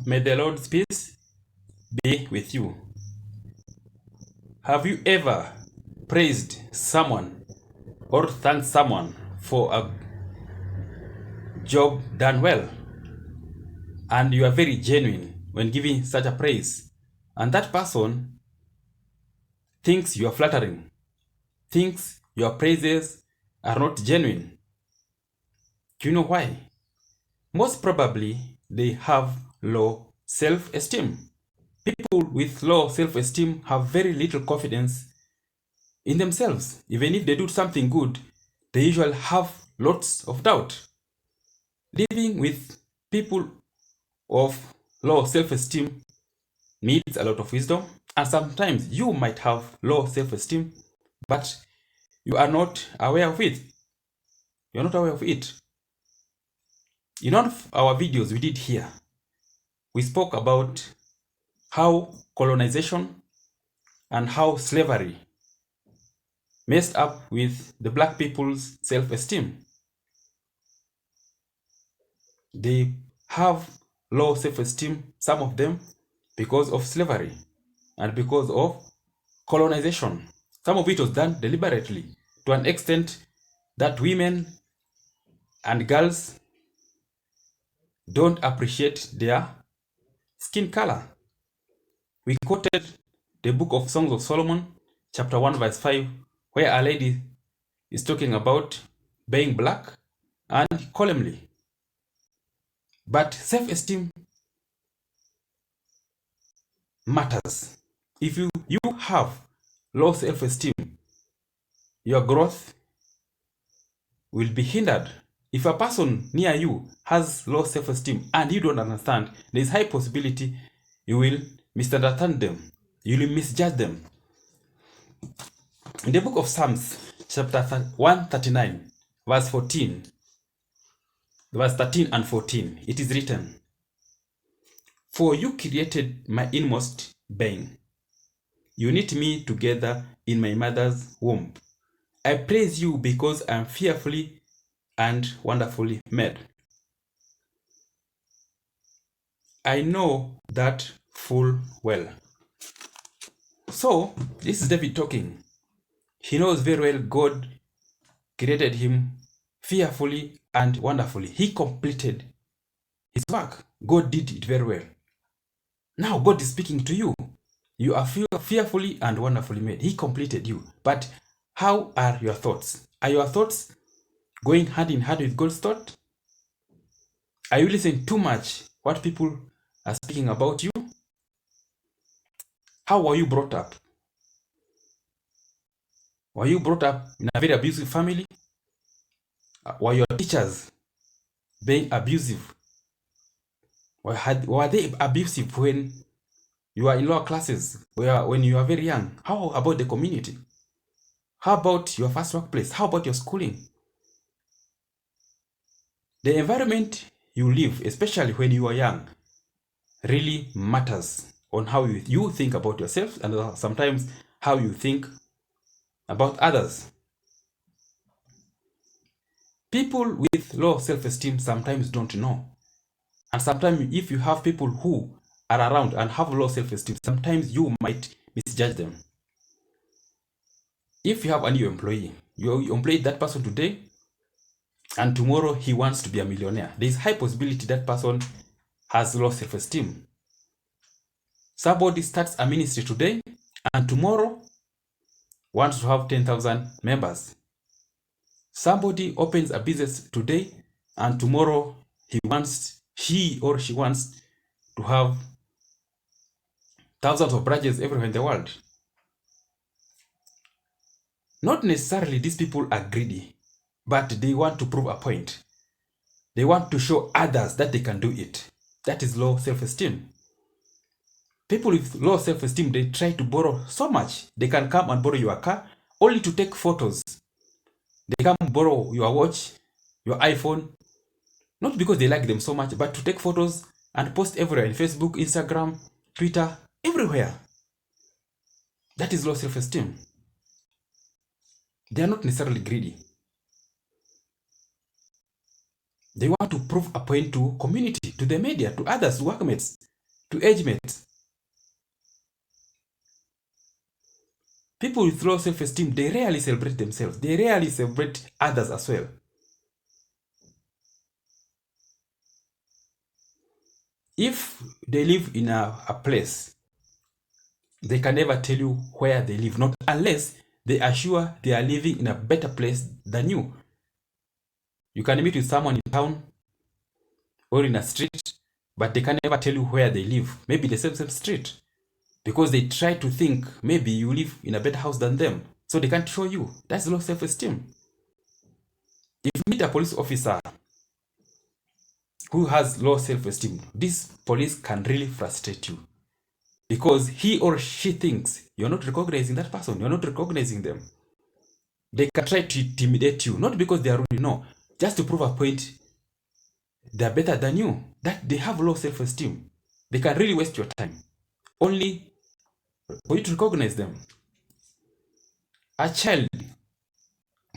May the Lord's peace be with you. Have you ever praised someone or thanked someone for a job done well, and you are very genuine when giving such a praise, and that person thinks you are flattering, thinks your praises are not genuine? Do you know why? Most probably they have low self-esteem. People with low self-esteem have very little confidence in themselves. Even if they do something good, they usually have lots of doubt. Living with people of low self-esteem needs a lot of wisdom, and sometimes you might have low self-esteem, but you are not aware of it. You're not aware of it. In one of our videos we did here, we spoke about how colonization and how slavery messed up with the black people's self-esteem. They have low self-esteem, some of them, because of slavery and because of colonization. Some of it was done deliberately to an extent that women and girls don't appreciate their skin color. We quoted the book of Songs of Solomon, chapter 1, verse 5, where a lady is talking about being black and comely. But self-esteem matters. If you have low self-esteem, your growth will be hindered. If a person near you has low self-esteem and you don't understand, there is high possibility you will misunderstand them, you will misjudge them. In the book of Psalms, chapter 139, verse 14, verse 13 and 14, it is written, "For you created my inmost being. You knit me together in my mother's womb. I praise you because I am fearfully and wonderfully made." I know that full well. So, this is David talking. He knows very well God created him fearfully and wonderfully. He completed his work. God did it very well. Now God is speaking to you. You are fearfully and wonderfully made. He completed you. But how are your thoughts? Are your thoughts going hand in hand with God's thought? Are you listening too much what people are speaking about you? How were you brought up? Were you brought up in a very abusive family? Were your teachers being abusive? Were they abusive when you were in lower classes, when you were very young? How about the community? How about your first workplace? How about your schooling? The environment you live, especially when you are young, really matters on how you think about yourself and sometimes how you think about others. People with low self-esteem sometimes don't know. And sometimes if you have people who are around and have low self-esteem, sometimes you might misjudge them. If you have a new employee, you employ that person today, and tomorrow he wants to be a millionaire, there is high possibility that person has low self-esteem. Somebody starts a ministry today, and tomorrow wants to have 10,000 members. Somebody opens a business today, and tomorrow he or she wants to have thousands of branches everywhere in the world. Not necessarily these people are greedy, but they want to prove a point. They want to show others that they can do it. That is low self-esteem. People with low self-esteem, they try to borrow so much. They can come and borrow your car only to take photos. They come borrow your watch, your iPhone, not because they like them so much, but to take photos and post everywhere in Facebook, Instagram, Twitter, everywhere. That is low self-esteem. They are not necessarily greedy. They want to prove a point to community, to the media, to others, to workmates, to age mates. People with low self-esteem, they rarely celebrate themselves. They rarely celebrate others as well. If they live in a place, they can never tell you where they live, not unless they are sure they are living in a better place than you. You can meet with someone in town or in a street, but they can never tell you where they live. Maybe the same street, because they try to think maybe you live in a better house than them, so they can't show you. That's low self-esteem. If you meet a police officer who has low self-esteem, this police can really frustrate you, because he or she thinks you're not recognizing that person, you're not recognizing them. They can try to intimidate you, not because they are rude, no, just to prove a point. They're better than you, that they have low self-esteem. They can really waste your time only for you to recognize them. A child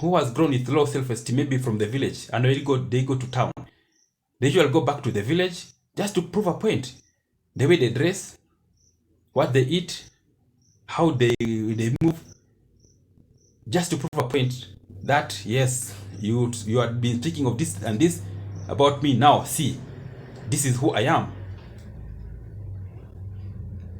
who has grown with low self-esteem, maybe from the village, and when they go to town, they usually go back to the village just to prove a point. The way they dress, what they eat, how they move, just to prove a point that yes, you have been thinking of this and this about me. Now see, this is who I am.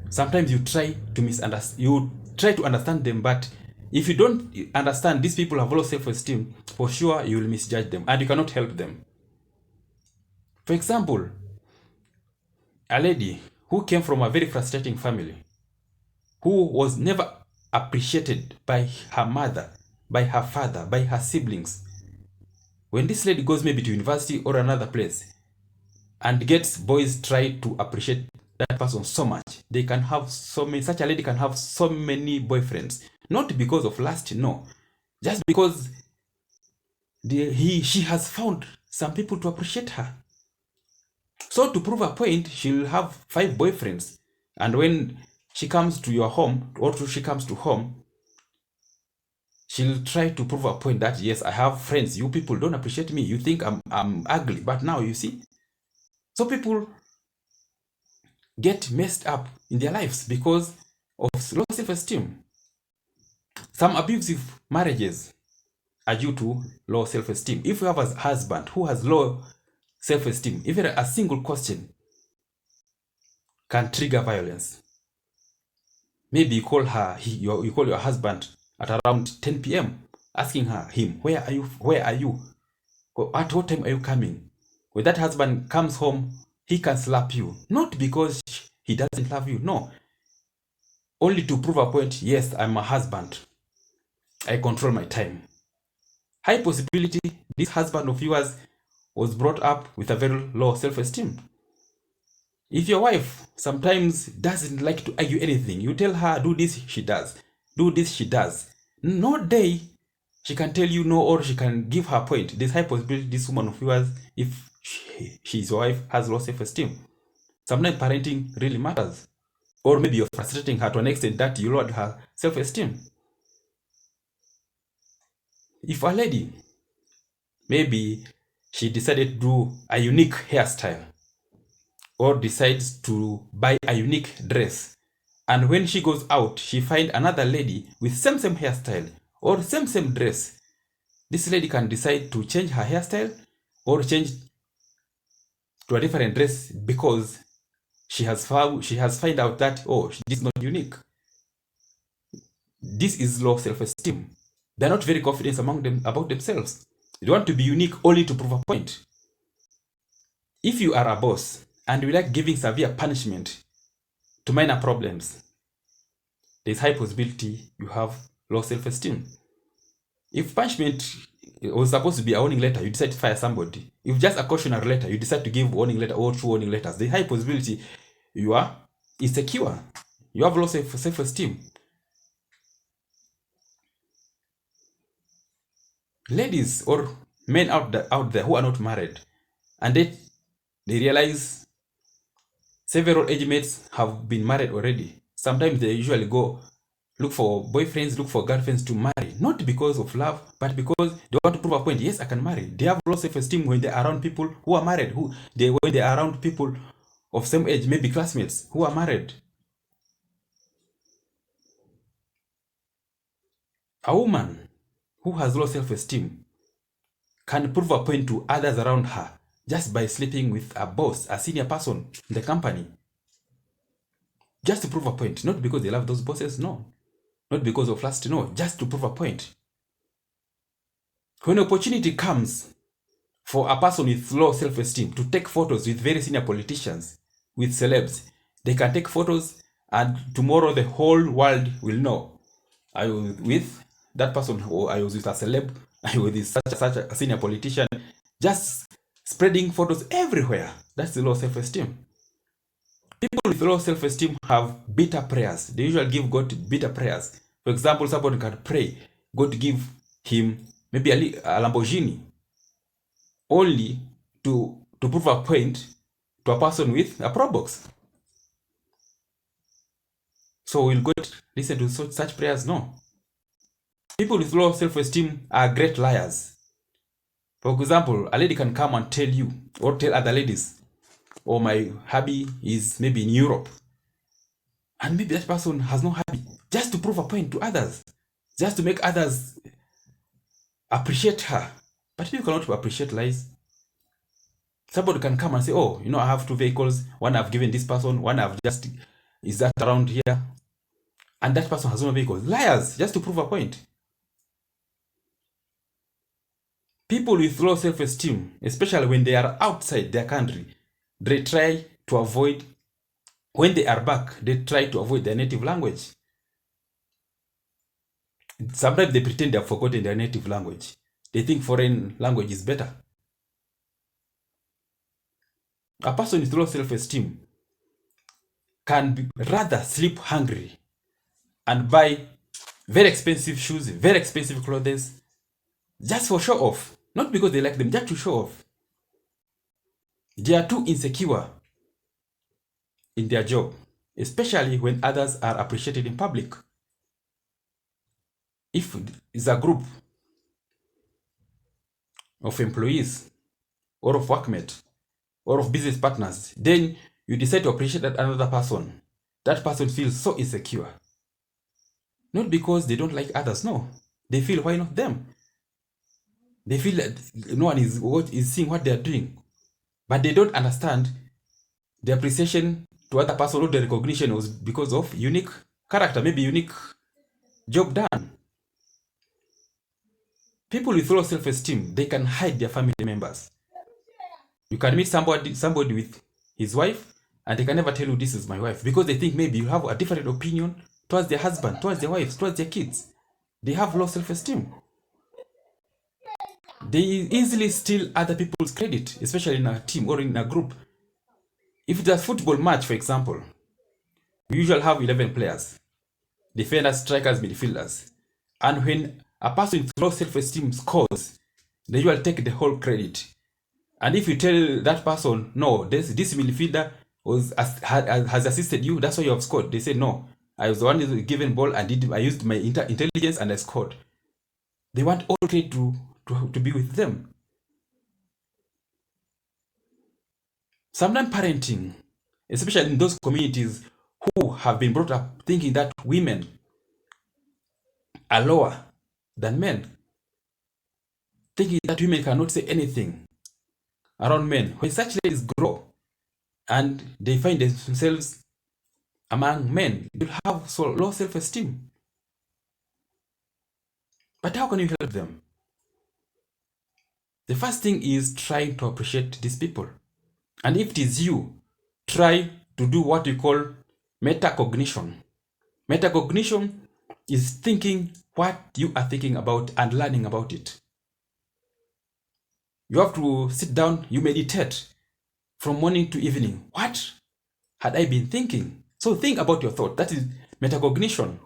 Sometimes you try to misunderstand, you try to understand them, but if you don't understand these people have low self-esteem, for sure you will misjudge them and you cannot help them. For example, a lady who came from a very frustrating family, who was never appreciated by her mother, by her father, by her siblings. When this lady goes maybe to university or another place and gets boys try to appreciate that person so much, they can have so many, such a lady can have so many boyfriends, not because of lust, no, just because she has found some people to appreciate her. So to prove a point, she'll have 5 boyfriends, and when she comes to your home, or she comes to home, she'll try to prove a point that yes, I have friends, you people don't appreciate me, you think I'm ugly, but now you see. So people get messed up in their lives because of low self-esteem. Some abusive marriages are due to low self-esteem. If you have a husband who has low self-esteem, even a single question can trigger violence. Maybe you call your husband at around 10 p.m. asking him, where are you? At what time are you coming? When that husband comes home, he can slap you, not because he doesn't love you, no, only to prove a point. Yes, I'm a husband, I control my time. High possibility this husband of yours was brought up with a very low self-esteem. If your wife sometimes doesn't like to argue anything, you tell her, do this, she does. Do this, she does. No day she can tell you no, or she can give her point. There's high possibility this woman of yours, if she's your wife, has low self-esteem. Sometimes parenting really matters. Or maybe you're frustrating her to an extent that you lowered her self-esteem. If a lady, maybe she decided to do a unique hairstyle, or decides to buy a unique dress, and when she goes out, she finds another lady with same hairstyle or same dress, this lady can decide to change her hairstyle or change to a different dress because she has find out that, oh, this is not unique. This is low self-esteem. They're not very confident about themselves. They want to be unique only to prove a point. If you are a boss and you like giving severe punishment to minor problems, there's high possibility you have low self-esteem. If punishment was supposed to be a warning letter, you decide to fire somebody. If just a cautionary letter, you decide to give warning letter or 2 warning letters, there's high possibility you are insecure. You have low self-esteem. Ladies or men out there who are not married, and they realize several age mates have been married already. Sometimes they usually go look for boyfriends, look for girlfriends to marry, not because of love, but because they want to prove a point. Yes, I can marry. They have low self-esteem when they're around people who are married, when they are around people of same age, maybe classmates who are married. A woman who has low self-esteem can prove a point to others around her just by sleeping with a boss, a senior person in the company. Just to prove a point, not because they love those bosses, no. Not because of lust, no, just to prove a point. When opportunity comes for a person with low self-esteem to take photos with very senior politicians, with celebs, they can take photos and tomorrow the whole world will know I was with that person, or I was with a celeb, I was with such a senior politician, just spreading photos everywhere. That's the low self-esteem. People with low self-esteem have bitter prayers. They usually give God bitter prayers. For example, someone can pray, God give him maybe a Lamborghini, only to prove a point to a person with a Pro Box. So will God listen to such prayers? No. People with low self-esteem are great liars. For example, a lady can come and tell you, or tell other ladies, oh, my hubby is maybe in Europe. And maybe that person has no hubby, just to prove a point to others, just to make others appreciate her. But people cannot appreciate lies. Somebody can come and say, oh, I have 2 vehicles, one I've given this person, one I've just is that around here, and that person has no vehicles. Liars, just to prove a point. People with low self-esteem, especially when they are outside their country, they try to avoid, when they are back, they try to avoid their native language. Sometimes they pretend they have forgotten their native language. They think foreign language is better. A person with low self-esteem can rather sleep hungry and buy very expensive shoes, very expensive clothes, just for show off. Not because they like them, just to show off. They are too insecure in their job, especially when others are appreciated in public. If it's a group of employees or of workmates or of business partners, then you decide to appreciate that another person. That person feels so insecure. Not because they don't like others, no. They feel, why not them? They feel that no one is seeing what they are doing. But they don't understand the appreciation to other person, or the recognition was because of unique character, maybe unique job done. People with low self-esteem, they can hide their family members. You can meet somebody with his wife, and they can never tell you this is my wife, because they think maybe you have a different opinion towards their husband, towards their wives, towards their kids. They have low self-esteem. They easily steal other people's credit, especially in a team or in a group. If it's a football match, for example, we usually have 11 players, defenders, strikers, midfielders. And when a person with low self-esteem scores, they usually take the whole credit. And if you tell that person, no, this midfielder has assisted you, that's why you have scored. They say, no, I was the one who given ball and I used my intelligence and I scored. They want all credit to be with them. Sometimes parenting, especially in those communities who have been brought up thinking that women are lower than men, thinking that women cannot say anything around men. When such ladies grow and they find themselves among men, they will have so low self-esteem. But how can you help them? The first thing is trying to appreciate these people. And if it is you, try to do what we call metacognition. Metacognition is thinking what you are thinking about and learning about it. You have to sit down, you meditate from morning to evening. What had I been thinking? So think about your thought. That is metacognition.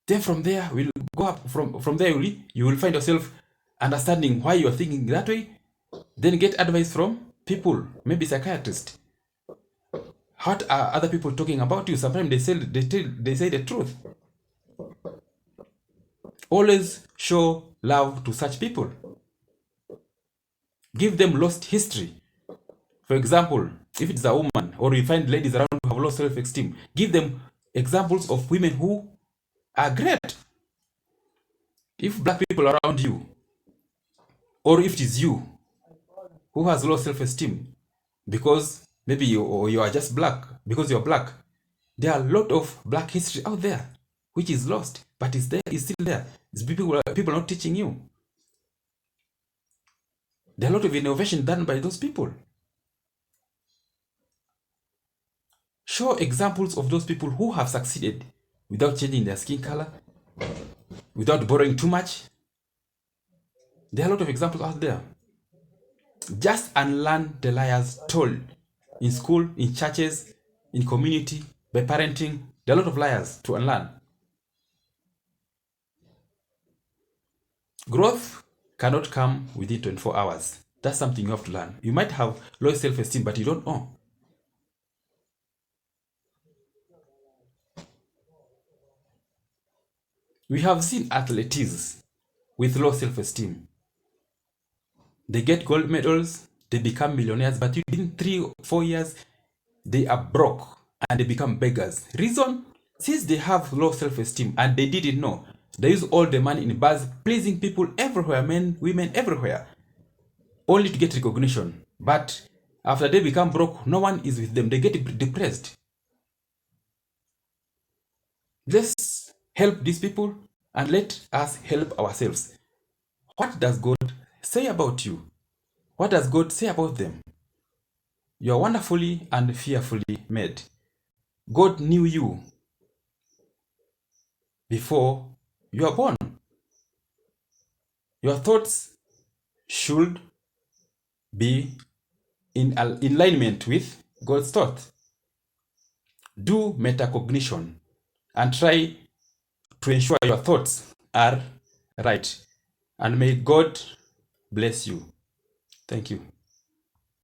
Then from there, we'll go up. From there, you will find yourself understanding why you are thinking that way. Then get advice from people, maybe psychiatrists. What are other people talking about you? Sometimes they say the truth. Always show love to such people. Give them lost history. For example, if it's a woman, or you find ladies around who have low self-esteem, give them examples of women who are great. If black people are around you, or if it is you who has low self-esteem because maybe you are just black, because you're black, there are a lot of black history out there which is lost, but it's there, it's still there. It's people not teaching you. There are a lot of innovation done by those people. Show examples of those people who have succeeded without changing their skin color, without borrowing too much. There are a lot of examples out there. Just unlearn the lies told in school, in churches, in community, by parenting. There are a lot of lies to unlearn. Growth cannot come within 24 hours. That's something you have to learn. You might have low self-esteem, but you don't know. We have seen athletes with low self-esteem. They get gold medals, they become millionaires, but within 3 or 4 years, they are broke and they become beggars. Reason? Since they have low self-esteem and they didn't know, they use all the money in bars, pleasing people everywhere, men, women, everywhere, only to get recognition. But after they become broke, no one is with them. They get depressed. Let's help these people and let us help ourselves. What does God say about you? What does God say about them? You are wonderfully and fearfully made. God knew you before you are born. Your thoughts should be in alignment with God's thought. Do metacognition and try to ensure your thoughts are right. And may God bless you. Thank you.